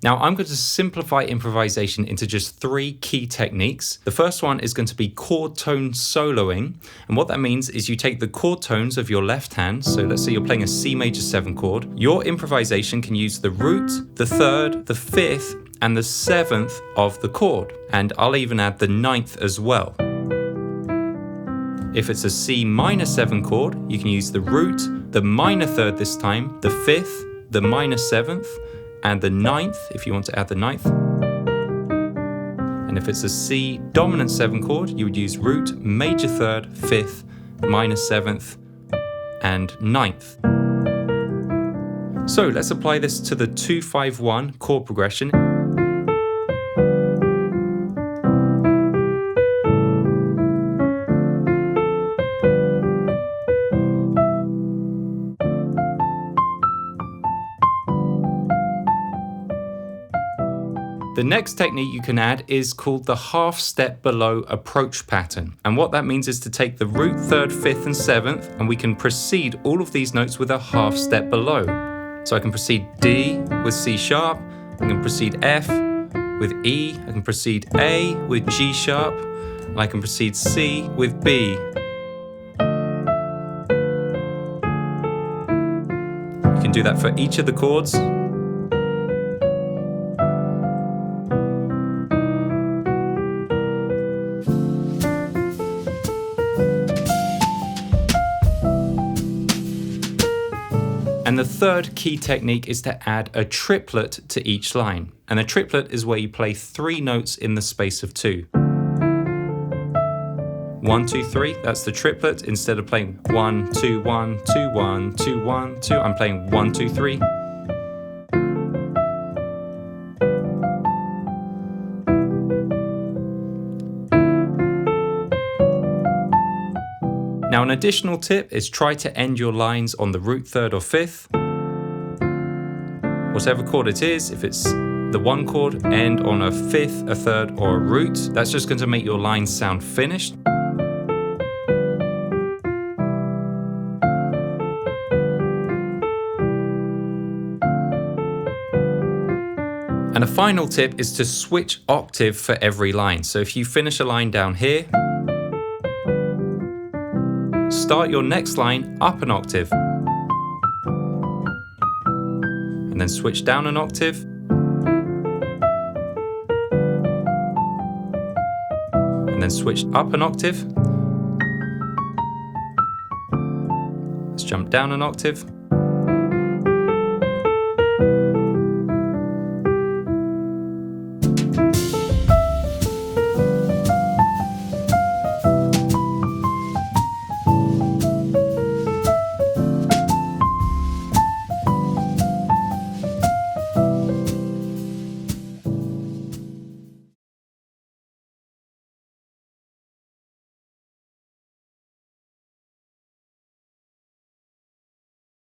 Now I'm going to simplify improvisation into just 3 key techniques. The first one is going to be chord tone soloing. And what that means is you take the chord tones of your left hand. So let's say you're playing a C major 7 chord. Your improvisation can use the root, the 3rd, the 5th, and the 7th of the chord. And I'll even add the 9th as well. If it's a C minor 7 chord, you can use the root, the minor 3rd this time, the 5th, the minor 7th, and the 9th, if you want to add the 9th. And if it's a C dominant 7 chord, you would use root, major 3rd, 5th, minor 7th, and 9th. So let's apply this to the 2-5-1 chord progression. The next technique you can add is called the half step below approach pattern. And what that means is to take the root, 3rd, 5th, and 7th, and we can proceed all of these notes with a half step below. So I can proceed D with C sharp, I can proceed F with E, I can proceed A with G sharp, and I can proceed C with B. You can do that for each of the chords. And the third key technique is to add a triplet to each line. And a triplet is where you play 3 notes in the space of 2. 1, 2, 3, that's the triplet. Instead of playing 1, 2, 1, 2, 1, 2, 1, 2, I'm playing 1, 2, 3. Now an additional tip is try to end your lines on the root 3rd or 5th. Whatever chord it is, if it's the 1 chord, end on a 5th, a 3rd, or a root. That's just going to make your lines sound finished. And a final tip is to switch octave for every line. So if you finish a line down here, start your next line up an octave, and then switch down an octave, and then switch up an octave. Let's jump down an octave,